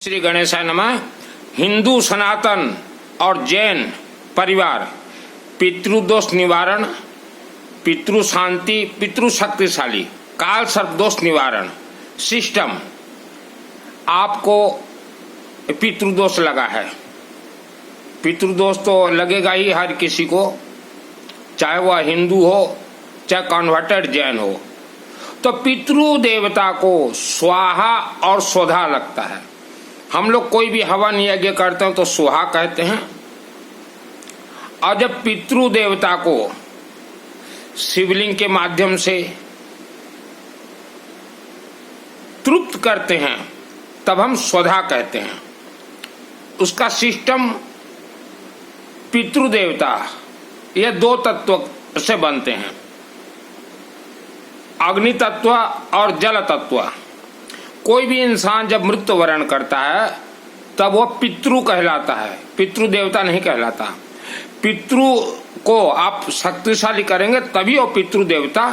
श्री गणेशाय नमः। हिंदू सनातन और जैन परिवार पितृदोष निवारण, पितृ शांति, पितृ शक्तिशाली काल सर्प दोष निवारण सिस्टम। आपको पितृदोष लगा है, पितृदोष तो लगेगा ही हर किसी को, चाहे वह हिंदू हो चाहे कन्वर्टेड जैन हो। तो पितृ देवता को स्वाहा और स्वधा लगता है। हम लोग कोई भी हवन यज्ञ करते हैं तो स्वाहा कहते हैं, और जब पितृ देवता को शिवलिंग के माध्यम से तृप्त करते हैं तब हम स्वधा कहते हैं। उसका सिस्टम पितृ देवता ये दो तत्व से बनते हैं, अग्नि तत्व और जल तत्व। कोई भी इंसान जब मृत्यु वरण करता है तब वह पितृ कहलाता है, पितृ देवता नहीं कहलाता। पितृ को आप शक्तिशाली करेंगे तभी वो पितृ देवता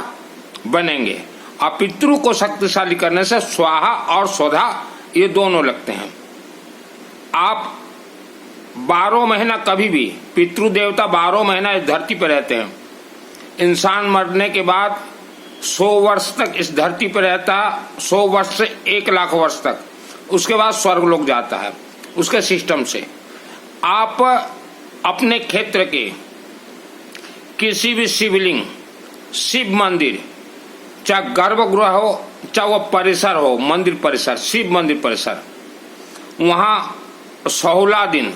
बनेंगे, और पितृ को शक्तिशाली करने से स्वाहा और स्वधा ये दोनों लगते हैं। आप 12 महीना कभी भी पितृ देवता 12 महीना इस धरती पर रहते हैं। इंसान मरने के बाद 100 वर्ष तक इस धरती पर रहता है, 100 वर्ष से 1 लाख वर्ष तक, उसके बाद स्वर्ग लोक जाता है। उसके सिस्टम से आप अपने क्षेत्र के किसी भी शिवलिंग, शिव मंदिर, चाहे गर्भगृह हो चाहे वो परिसर हो, मंदिर परिसर, शिव मंदिर परिसर, वहां 16 दिन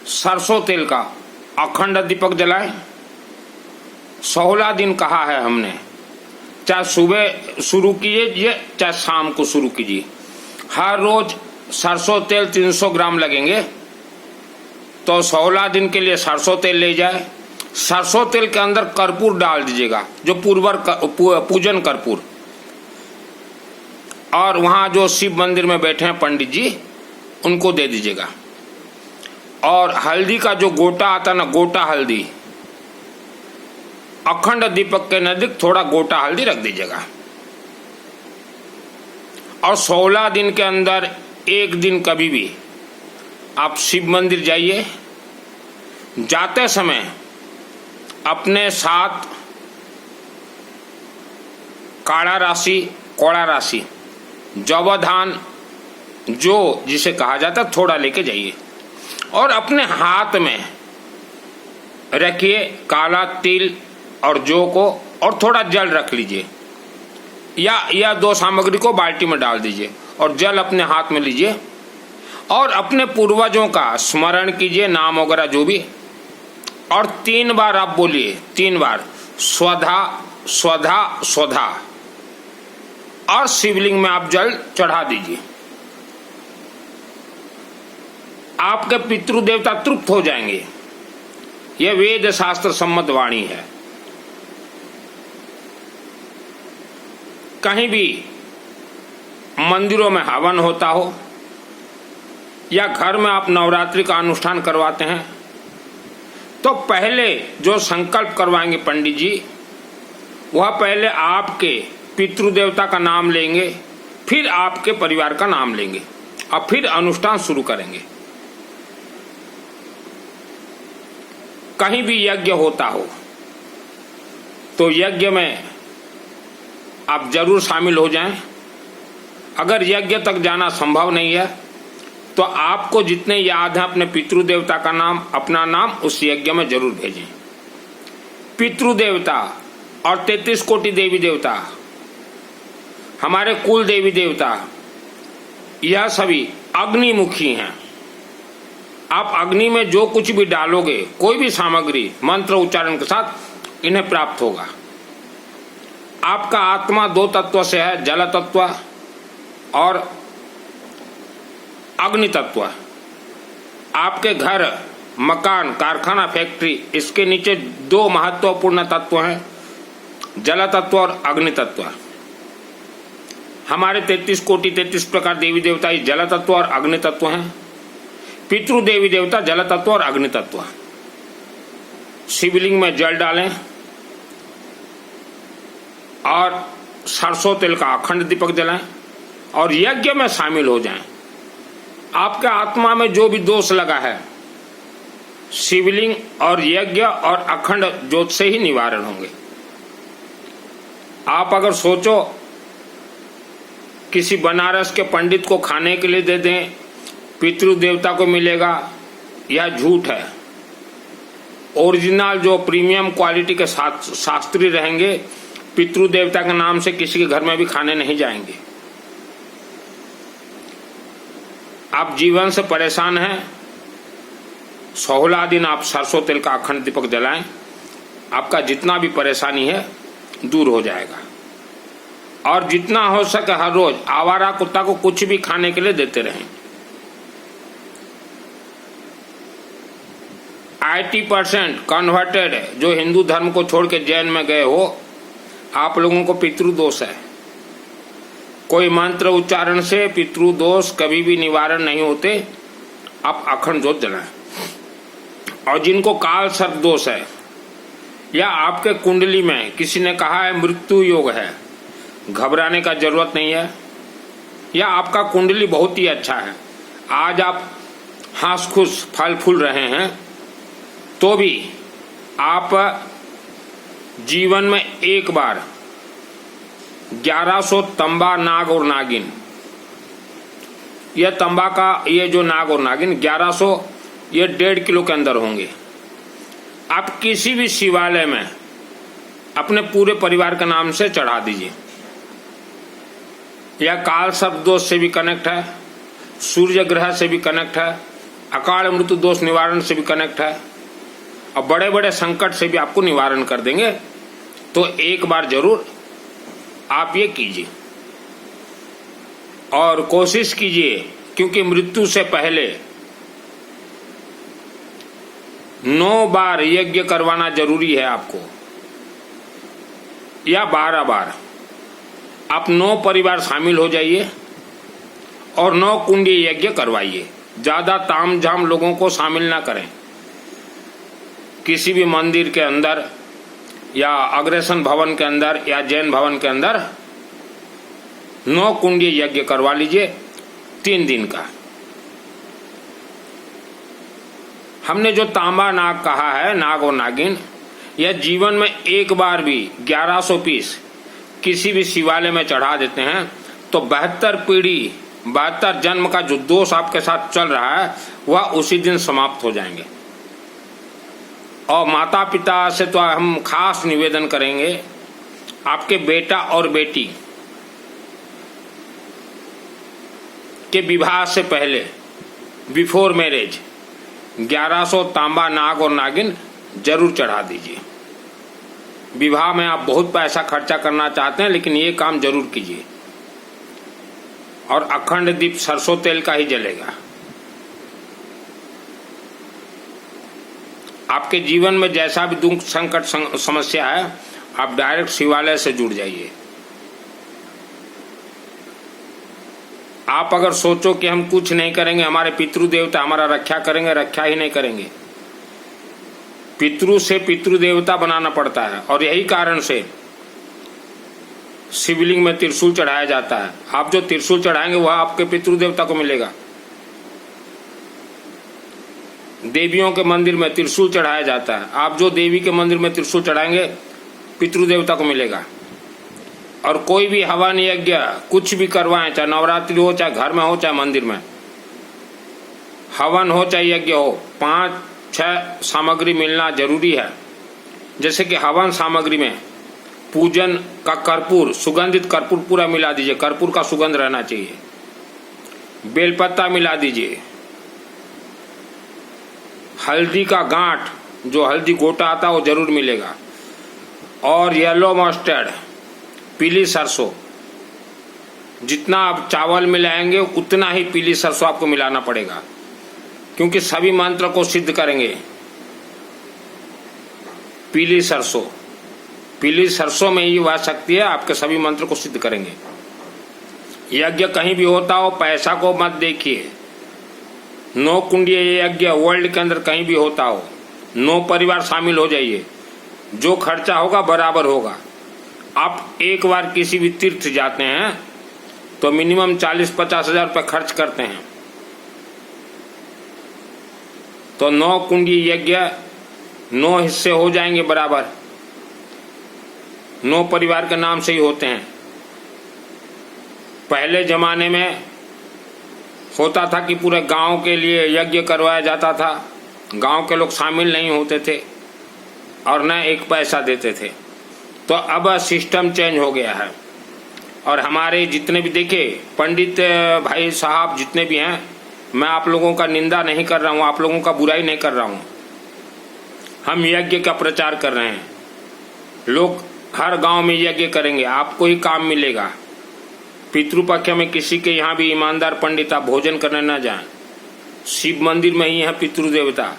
सरसों तेल का अखंड दीपक जलाएं। 16 दिन कहा है हमने, चाहे सुबह शुरू कीजिए चाहे शाम को शुरू कीजिए। हर रोज सरसों तेल 300 ग्राम लगेंगे, तो 16 दिन के लिए सरसों तेल ले जाए। सरसों तेल के अंदर कर्पूर डाल दीजिएगा, जो पूजन कर्पूर, और वहां जो शिव मंदिर में बैठे हैं पंडित जी उनको दे दीजिएगा। और हल्दी का जो गोटा आता है ना, गोटा हल्दी, अखंड दीपक के नजदीक थोड़ा गोटा हल्दी रख दीजिएगा। और 16 दिन के अंदर एक दिन कभी भी आप शिव मंदिर जाइए, जाते समय अपने साथ काड़ा राशि, कोड़ा राशि, जवधान जो जिसे कहा जाता है थोड़ा लेके जाइए, और अपने हाथ में रखिए काला तिल और जौ को, और थोड़ा जल रख लीजिए, या 2 सामग्री को बाल्टी में डाल दीजिए और जल अपने हाथ में लीजिए, और अपने पूर्वजों का स्मरण कीजिए, नाम वगैरह जो भी, और 3 बार आप बोलिए, 3 बार स्वधा स्वधा स्वधा, और शिवलिंग में आप जल चढ़ा दीजिए। आपके पितृ देवता तृप्त हो जाएंगे। यह वेद शास्त्र सम्मत वाणी है। कहीं भी मंदिरों में हवन होता हो या घर में आप नवरात्रि का अनुष्ठान करवाते हैं, तो पहले जो संकल्प करवाएंगे पंडित जी, वह पहले आपके पितृदेवता का नाम लेंगे, फिर आपके परिवार का नाम लेंगे, और फिर अनुष्ठान शुरू करेंगे। कहीं भी यज्ञ होता हो तो यज्ञ में आप जरूर शामिल हो जाएं। अगर यज्ञ तक जाना संभव नहीं है तो आपको जितने याद है अपने पितृदेवता का नाम, अपना नाम उस यज्ञ में जरूर भेजें। पितृदेवता और 33 कोटि देवी देवता, हमारे कुल देवी देवता, यह सभी अग्निमुखी हैं। आप अग्नि में जो कुछ भी डालोगे, कोई भी सामग्री मंत्र उच्चारण के साथ इन्हें प्राप्त होगा। आपका आत्मा 2 तत्व से है, जल तत्व और अग्नि तत्व। आपके घर, मकान, कारखाना, फैक्ट्री, इसके नीचे 2 महत्वपूर्ण तत्व हैं, जल तत्व और अग्नि तत्व। हमारे 33 कोटि 33 प्रकार देवी देवता जल तत्व और अग्नि तत्व हैं। पितृ देवी देवता जल तत्व और अग्नि तत्व। शिवलिंग में जल डालें और सरसों तेल का अखंड दीपक जलाएं, और यज्ञ में शामिल हो जाएं। आपके आत्मा में जो भी दोष लगा है शिवलिंग और यज्ञ और अखंड ज्योत से ही निवारण होंगे। आप अगर सोचो किसी बनारस के पंडित को खाने के लिए दे दें पितृ देवता को मिलेगा, यह झूठ है। ओरिजिनल जो प्रीमियम क्वालिटी के शास्त्री रहेंगे पितृ देवता के नाम से किसी के घर में भी खाने नहीं जाएंगे। आप जीवन से परेशान हैं, 16 दिन आप सरसों तेल का अखंड दीपक जलाएं, आपका जितना भी परेशानी है दूर हो जाएगा। और जितना हो सके हर रोज आवारा कुत्ता को कुछ भी खाने के लिए देते रहें। 80% कन्वर्टेड जो हिंदू धर्म को छोड़ के जैन में गए हो, आप लोगों को पितृदोष है। कोई मंत्र उच्चारण से पितृदोष कभी भी निवारण नहीं होते। आप अखंड ज्योत जलाएं। और जिनको काल सर्प दोष है या आपके कुंडली में किसी ने कहा है मृत्यु योग है, घबराने का जरूरत नहीं है। या आपका कुंडली बहुत ही अच्छा है, आज आप हंस खुश फल फूल रहे हैं, तो भी आप जीवन में एक बार 1100 तंबा नाग और नागिन, यह तंबा का ये जो नाग और नागिन 1100 ये 1.5 किलो के अंदर होंगे। आप किसी भी शिवालय में अपने पूरे परिवार के नाम से चढ़ा दीजिए। यह काल सर्प दोष से भी कनेक्ट है, सूर्य ग्रह से भी कनेक्ट है, अकाल मृत्यु दोष निवारण से भी कनेक्ट है और बड़े बड़े संकट से भी आपको निवारण कर देंगे। तो एक बार जरूर आप ये कीजिए और कोशिश कीजिए, क्योंकि मृत्यु से पहले 9 बार यज्ञ करवाना जरूरी है आपको, या 12 बार। आप 9 परिवार शामिल हो जाइए और 9 कुंडी यज्ञ करवाइए। ज्यादा तामझाम लोगों को शामिल ना करें। किसी भी मंदिर के अंदर या अग्रसेन भवन के अंदर या जैन भवन के अंदर 9 कुंडी यज्ञ करवा लीजिए 3 दिन का। हमने जो तांबा नाग कहा है, नाग और नागिन, यह जीवन में एक बार भी 1100 पीस किसी भी शिवालय में चढ़ा देते हैं तो 72 पीढ़ी 72 जन्म का जो दोष आपके साथ चल रहा है वह उसी दिन समाप्त हो जाएंगे। और माता पिता से तो हम खास निवेदन करेंगे, आपके बेटा और बेटी के विवाह से पहले बिफोर मैरिज 1100 तांबा नाग और नागिन जरूर चढ़ा दीजिए। विवाह में आप बहुत पैसा खर्चा करना चाहते हैं, लेकिन ये काम जरूर कीजिए। और अखंड दीप सरसों तेल का ही जलेगा। आपके जीवन में जैसा भी दुख संकट समस्या है, आप डायरेक्ट शिवालय से जुड़ जाइए। आप अगर सोचो कि हम कुछ नहीं करेंगे, हमारे पितृ देवता हमारा रक्षा करेंगे, रक्षा ही नहीं करेंगे। पितृ से पितृ देवता बनाना पड़ता है और यही कारण से शिवलिंग में त्रिशूल चढ़ाया जाता है। आप जो त्रिशूल चढ़ाएंगे वह आपके पितृ देवता को मिलेगा। देवियों के मंदिर में त्रिशूल चढ़ाया जाता है, आप जो देवी के मंदिर में त्रिशूल चढ़ाएंगे पितृ देवता को मिलेगा। और कोई भी हवन यज्ञ कुछ भी करवाएं, चाहे नवरात्रि हो, चाहे घर में हो, चाहे मंदिर में, हवन हो चाहे यज्ञ हो, 5-6 सामग्री मिलना जरूरी है। जैसे कि हवन सामग्री में पूजन का कर्पूर, सुगंधित कर्पूर पूरा मिला दीजिए, कर्पूर का सुगंध रहना चाहिए। बेलपत्ता मिला दीजिए, हल्दी का गांठ, जो हल्दी गोटा आता है वो जरूर मिलेगा, और येलो मस्टर्ड, पीली सरसों। जितना आप चावल मिलाएंगे उतना ही पीली सरसों आपको मिलाना पड़ेगा, क्योंकि सभी मंत्र को सिद्ध करेंगे पीली सरसों। पीली सरसों में ही वह शक्ति है, आपके सभी मंत्र को सिद्ध करेंगे। यज्ञ कहीं भी होता हो, पैसा को मत देखिए। 9 कुंडीय यज्ञ वर्ल्ड के अंदर कहीं भी होता हो, 9 परिवार शामिल हो जाइए, जो खर्चा होगा बराबर होगा। आप एक बार किसी भी तीर्थ जाते हैं तो मिनिमम 40-50 हजार रुपये खर्च करते हैं। तो 9 कुंडी यज्ञ 9 हिस्से हो जाएंगे बराबर, 9 परिवार के नाम से ही होते हैं। पहले जमाने में होता था कि पूरे गांव के लिए यज्ञ करवाया जाता था, गांव के लोग शामिल नहीं होते थे और न एक पैसा देते थे। तो अब सिस्टम चेंज हो गया है और हमारे जितने भी देखे पंडित भाई साहब जितने भी हैं, मैं आप लोगों का निंदा नहीं कर रहा हूँ, आप लोगों का बुराई नहीं कर रहा हूँ। हम यज्ञ का प्रचार कर रहे हैं, लोग हर गांव में यज्ञ करेंगे, आपको ही काम मिलेगा। पितृपक्ष में किसी के यहाँ भी ईमानदार पंडित आप भोजन करने न जाएं, शिव मंदिर में ही है पितृदेवता।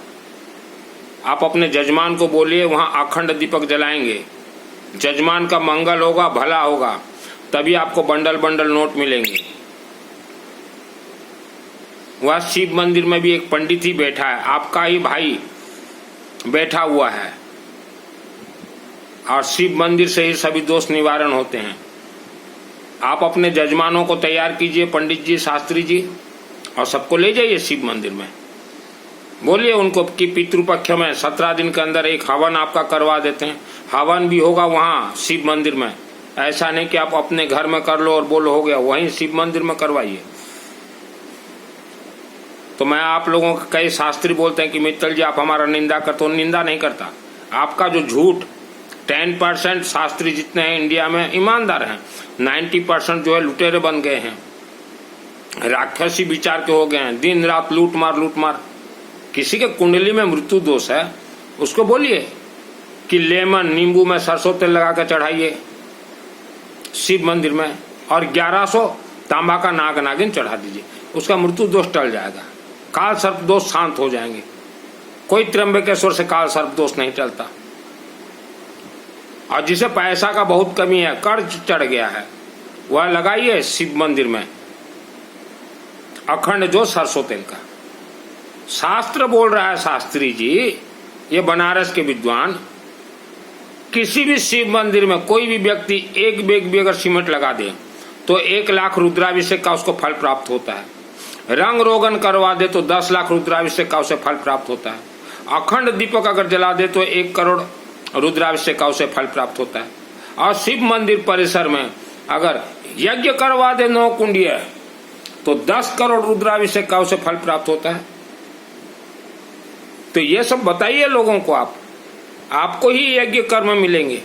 आप अपने जजमान को बोलिए, वहां अखंड दीपक जलाएंगे, जजमान का मंगल होगा, भला होगा, तभी आपको बंडल बंडल नोट मिलेंगे। वह शिव मंदिर में भी एक पंडित ही बैठा है, आपका ही भाई बैठा हुआ है, और शिव मंदिर से ही सभी दोष निवारण होते हैं। आप अपने जजमानों को तैयार कीजिए, पंडित जी, शास्त्री जी, और सबको ले जाइए शिव मंदिर में। बोलिए उनको कि पितृपक्ष में 17 दिन के अंदर एक हवन आपका करवा देते हैं। हवन भी होगा वहाँ शिव मंदिर में, ऐसा नहीं कि आप अपने घर में कर लो और बोलो हो गया, वहीं शिव मंदिर में करवाइए। तो मैं आप लोगों को, कई शास्त्री बोलते हैं कि मित्तल जी आप हमारा निंदा करते हो, निंदा नहीं करता। आपका जो झूठ 10% शास्त्री जितने हैं इंडिया में ईमानदार हैं, 90% जो है लुटेरे बन गए हैं, राक्षसी विचार के हो गए हैं, दिन रात लूट मार। किसी के कुंडली में मृत्यु दोष है, उसको बोलिए कि लेमन नींबू में सरसों तेल लगा कर चढ़ाइए शिव मंदिर में, और 1100 तांबा का नाग नागिन चढ़ा दीजिए, उसका मृत्यु दोष टल जाएगा, काल सर्प दोष शांत हो जाएंगे। कोई त्र्यंबकेश्वर से काल सर्प दोष नहीं टलता। और जिसे पैसा का बहुत कमी है, कर्ज चढ़ गया है, वह लगाइए शिव मंदिर में अखंड जो सरसों तेल का। शास्त्र बोल रहा है शास्त्री जी, ये बनारस के विद्वान, किसी भी शिव मंदिर में कोई भी व्यक्ति एक बैग भी अगर सीमेंट लगा दे तो 1 लाख रुद्राभिषेक का उसको फल प्राप्त होता है। रंग रोगन करवा दे तो 10 लाख रुद्राभिषेक का उसे फल प्राप्त होता है। अखंड दीपक अगर जला दे तो 1 करोड़ रुद्राभिषेक का उसे फल प्राप्त होता है। और शिव मंदिर परिसर में अगर यज्ञ करवा दे 9 कुंडीय तो 10 करोड़ रुद्राभिषेक का उसे फल प्राप्त होता है। तो ये सब बताइए लोगों को, आपको ही यज्ञ कर्म मिलेंगे।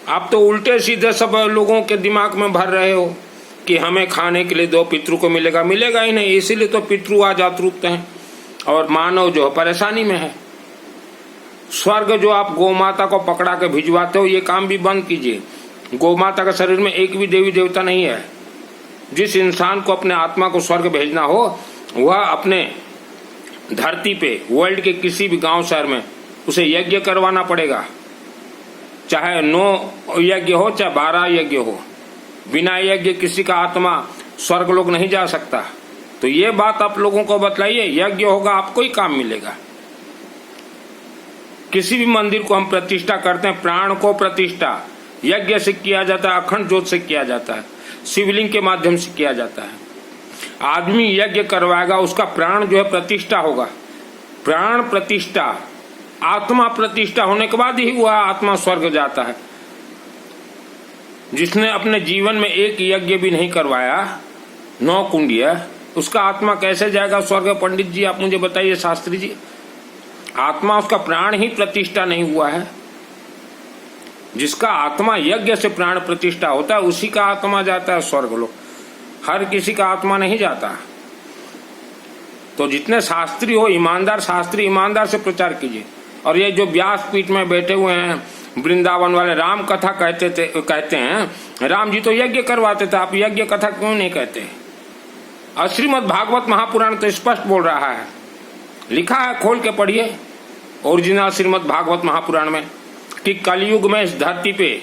आप तो उल्टे सीधे सब लोगों के दिमाग में भर रहे हो कि हमें खाने के लिए दो, पितृ को मिलेगा ही नहीं। इसीलिए तो पितृ आज जागरूक हैं और मानव जो परेशानी में है। स्वर्ग जो आप गौमाता को पकड़ा के भिजवाते हो, ये काम भी बंद कीजिए। गौमाता के शरीर में एक भी देवी देवता नहीं है। जिस इंसान को अपने आत्मा को स्वर्ग भेजना हो, वह अपने धरती पे वर्ल्ड के किसी भी गांव शहर में उसे यज्ञ करवाना पड़ेगा। चाहे 9 यज्ञ हो, चाहे 12 यज्ञ हो, बिना यज्ञ किसी का आत्मा स्वर्ग लोग नहीं जा सकता। तो ये बात आप लोगों को बतलाइए, यज्ञ होगा आपको ही काम मिलेगा। किसी भी मंदिर को हम प्रतिष्ठा करते हैं, प्राण को प्रतिष्ठा यज्ञ से किया जाता है, अखंड ज्योत से किया जाता है, शिवलिंग के माध्यम से किया जाता है। आदमी यज्ञ करवाएगा, उसका प्राण जो है प्रतिष्ठा होगा। प्राण प्रतिष्ठा, आत्मा प्रतिष्ठा होने के बाद ही वह आत्मा स्वर्ग जाता है। जिसने अपने जीवन में एक यज्ञ भी नहीं करवाया, 9 कुंडीय, उसका आत्मा कैसे जाएगा स्वर्ग? पंडित जी आप मुझे बताइए, शास्त्री जी। आत्मा, उसका प्राण ही प्रतिष्ठा नहीं हुआ है। जिसका आत्मा यज्ञ से प्राण प्रतिष्ठा होता है, उसी का आत्मा जाता है स्वर्ग लोक। हर किसी का आत्मा नहीं जाता। तो जितने शास्त्री हो, ईमानदार शास्त्री, ईमानदार से प्रचार कीजिए। और ये जो व्यासपीठ में बैठे हुए हैं वृंदावन वाले, राम कथा कहते हैं, राम जी तो यज्ञ करवाते थे, आप यज्ञ कथा क्यों नहीं कहते? और श्रीमद् भागवत महापुराण तो स्पष्ट बोल रहा है, लिखा है, खोल के पढ़िए ओरिजिनल श्रीमद् भागवत महापुराण में, कि कलयुग में इस धरती पे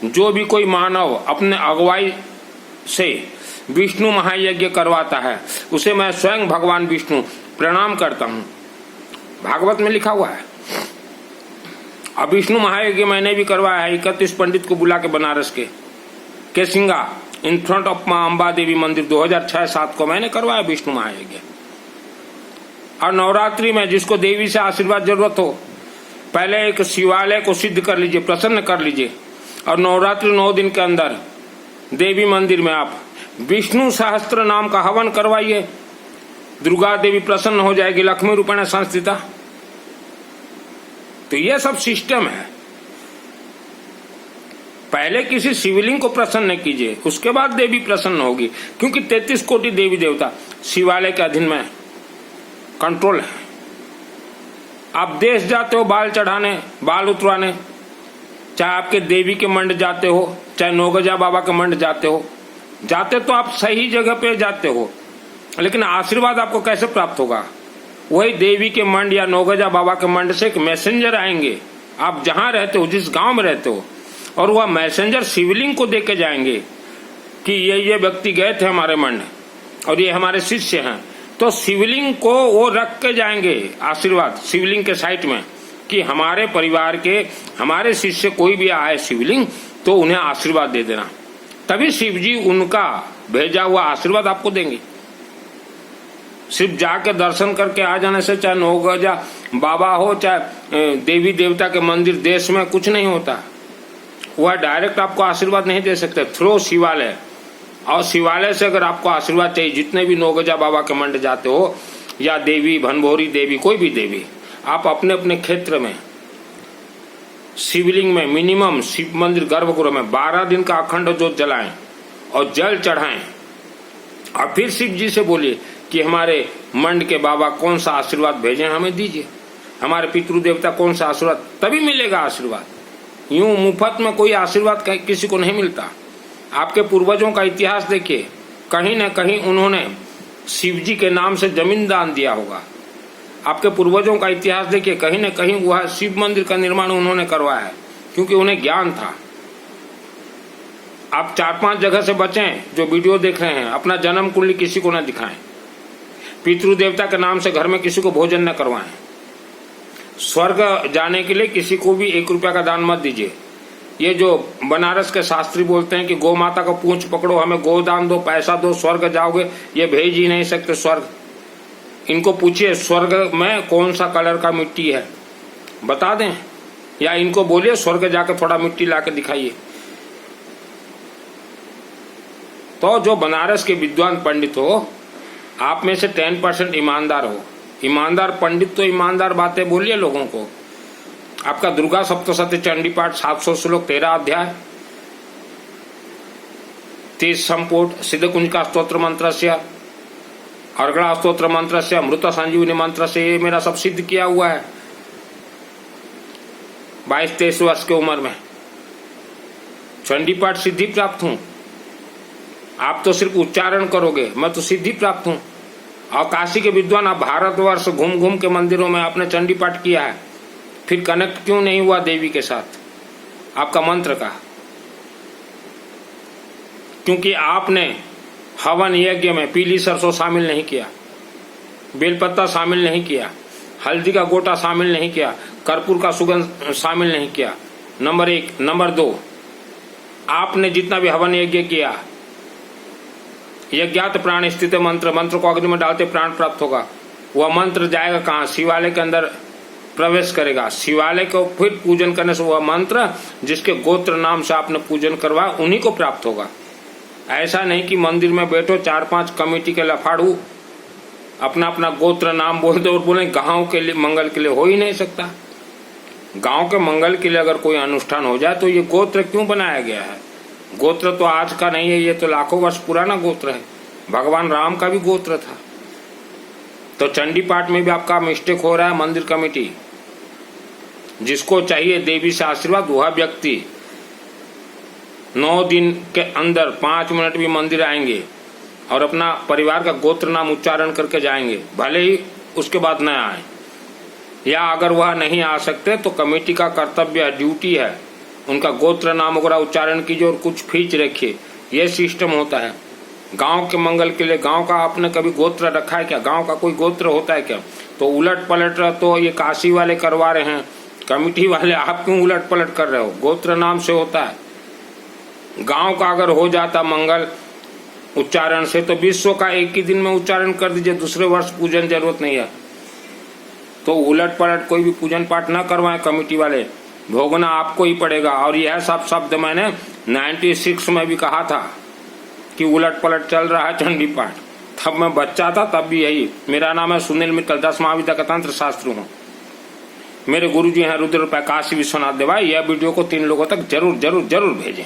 जो भी कोई मानव अपने अगुवाई से विष्णु महायज्ञ करवाता है, उसे मैं स्वयं भगवान विष्णु प्रणाम करता हूँ। भागवत में लिखा हुआ है। अब विष्णु महायज्ञ मैंने भी करवाया है, 31 पंडित को बुला के बनारस के सिंगा इन फ्रंट ऑफ मां अंबा देवी मंदिर 2006-07 को मैंने करवाया विष्णु महायज्ञ। और नवरात्रि में जिसको देवी से आशीर्वाद जरूरत हो, पहले एक शिवालय को सिद्ध कर लीजिए, प्रसन्न कर लीजिए, और नवरात्रि 9 दिन के अंदर देवी मंदिर में आप विष्णु सहस्त्र नाम का हवन करवाइए। दुर्गा देवी प्रसन्न हो जाएगी, लक्ष्मी रूपेण संस्थिता। तो यह सब सिस्टम है। पहले किसी शिवलिंग को प्रसन्न कीजिए, उसके बाद देवी प्रसन्न होगी, क्योंकि 33 कोटि देवी देवता शिवालय के अधीन में कंट्रोल है। आप देश जाते हो बाल चढ़ाने, बाल उतरवाने, चाहे आपके देवी के मंड जाते हो, चाहे नौगजा बाबा के मंड जाते हो, जाते तो आप सही जगह पे जाते हो, लेकिन आशीर्वाद आपको कैसे प्राप्त होगा? वही देवी के मंड या नौगजा बाबा के मंड से एक मैसेंजर आएंगे, आप जहां रहते हो, जिस गांव में रहते हो, और वह मैसेंजर शिवलिंग को देके जाएंगे कि ये व्यक्ति गए थे हमारे मंड और ये हमारे शिष्य हैं। तो शिवलिंग को वो रख के जाएंगे आशीर्वाद शिवलिंग के साइड में कि हमारे परिवार के, हमारे शिष्य कोई भी आए शिवलिंग, तो उन्हें आशीर्वाद दे देना। तभी शिव जी उनका भेजा हुआ आशीर्वाद आपको देंगे। सिर्फ जाके दर्शन करके आ जाने से, चाहे नौगजा बाबा हो, चाहे देवी देवता के मंदिर देश में, कुछ नहीं होता। वह डायरेक्ट आपको आशीर्वाद नहीं दे सकते, थ्रो शिवालय। और शिवालय से अगर आपको आशीर्वाद चाहिए, जितने भी नौगजा बाबा के मंड जाते हो, या देवी भनभोरी देवी, कोई भी देवी, आप अपने अपने क्षेत्र में शिवलिंग में मिनिमम शिव मंदिर गर्भगृह में 12 दिन का अखंड ज्योत जलाएं और जल चढ़ाएं, और फिर शिव जी से बोलिए कि हमारे मंड के बाबा कौन सा आशीर्वाद भेजें, हमें दीजिए, हमारे पितृ देवता कौन सा आशीर्वाद, तभी मिलेगा आशीर्वाद। यूं मुफ्त में कोई आशीर्वाद किसी को नहीं मिलता। आपके पूर्वजों का इतिहास देखिए, कहीं न कहीं उन्होंने शिव जी के नाम से जमीन दान दिया होगा। आपके पूर्वजों का इतिहास देखिए, कहीं न कहीं वह शिव मंदिर का निर्माण उन्होंने करवाया है, क्योंकि उन्हें ज्ञान था। आप 4-5 जगह से बचें जो वीडियो देख रहे हैं, अपना जन्म कुंडली किसी को न दिखाएं, पितृ देवता के नाम से घर में किसी को भोजन न करवाएं, स्वर्ग जाने के लिए किसी को भी 1 रुपया का दान मत दीजिए। ये जो बनारस के शास्त्री बोलते हैं कि गौ माता का पूंछ पकड़ो, हमें गोदान दो, पैसा दो, स्वर्ग जाओगे, ये भेज ही नहीं सकते स्वर्ग। इनको पूछिए स्वर्ग में कौन सा कलर का मिट्टी है, बता दें, या इनको बोलिए स्वर्ग जाकर थोड़ा मिट्टी लाके दिखाइए। तो जो बनारस के विद्वान पंडित हो, आप में से 10% ईमानदार हो, ईमानदार पंडित, तो ईमानदार बातें बोलिए लोगों को। आपका दुर्गा सप्तशती चंडी पाठ 700 श्लोक 13 अध्याय 30 संपुट सिद्धकुंज का स्तोत्र मंत्र से, अर्गड़ा स्तोत्र मंत्र से, अमृत संजीवनी मंत्र से, ये मेरा सब सिद्ध किया हुआ है 22-23 वर्ष की उम्र में। चंडी पाठ सिद्धि प्राप्त हूं। आप तो सिर्फ उच्चारण करोगे, मैं तो सिद्धि प्राप्त हूं। और काशी के विद्वान, आप भारतवर्ष घूम घूम के मंदिरों में आपने चंडी पाठ किया है, फिर कनेक्ट क्यों नहीं हुआ देवी के साथ आपका मंत्र का? क्योंकि आपने हवन यज्ञ में पीली सरसों शामिल नहीं किया, बेलपत्ता शामिल नहीं किया, हल्दी का गोटा शामिल नहीं किया, कर्पूर का सुगंध शामिल नहीं किया। नंबर 1। नंबर 2, आपने जितना भी हवन यज्ञ किया, यज्ञात प्राण स्थित मंत्र, मंत्र को अग्नि में डालते प्राण प्राप्त होगा, वह मंत्र जाएगा कहाँ? शिवालय के अंदर प्रवेश करेगा। शिवालय को फिर पूजन करने से वह मंत्र जिसके गोत्र नाम से आपने पूजन करवा, उन्हीं को प्राप्त होगा। ऐसा नहीं कि मंदिर में बैठो 4-5 कमेटी के लफाड़ू अपना अपना गोत्र नाम बोल दो और बोले गांव के लिए मंगल के लिए। हो ही नहीं सकता। गांव के मंगल के लिए अगर कोई अनुष्ठान हो जाए तो ये गोत्र क्यों बनाया गया है? गोत्र तो आज का नहीं है, ये तो लाखों वर्ष पुराना गोत्र है। भगवान राम का भी गोत्र था। तो चंडी पाठ में भी आपका मिस्टेक हो रहा है। मंदिर कमेटी, जिसको चाहिए देवी से आशीर्वाद, वह व्यक्ति 9 दिन के अंदर 5 मिनट भी मंदिर आएंगे और अपना परिवार का गोत्र नाम उच्चारण करके जाएंगे, भले ही उसके बाद न आए। या अगर वह नहीं आ सकते तो कमेटी का कर्तव्य है, ड्यूटी है, उनका गोत्र नाम वगैरह उच्चारण कीजिए और कुछ फीस रखिए। यह सिस्टम होता है गांव के मंगल के लिए। गांव का आपने कभी गोत्र रखा है क्या? गांव का कोई गोत्र होता है क्या? तो उलट पलट तो ये काशी वाले करवा रहे हैं, कमेटी वाले। आप क्यों उलट पलट कर रहे हो? गोत्र नाम से होता है। गांव का अगर हो जाता मंगल उच्चारण से, तो विश्व का एक ही दिन में उच्चारण कर दीजिए, दूसरे वर्ष पूजन जरूरत नहीं है। तो उलट पलट कोई भी पूजन पाठ ना करवाएं कमेटी वाले, भोगना आपको ही पड़ेगा। और यह सब शब्द मैंने 96 में भी कहा था कि उलट पलट चल रहा है चंडी पाठ, तब मैं बच्चा था, तब भी यही। मेरा नाम है सुनील मित्तल, 10 महाविद्या का तंत्र शास्त्री हूँ। मेरे गुरुजी हैं रुद्र काशी विश्वनाथ देवाई। यह वीडियो को 3 लोगों तक जरूर जरूर जरूर भेजें।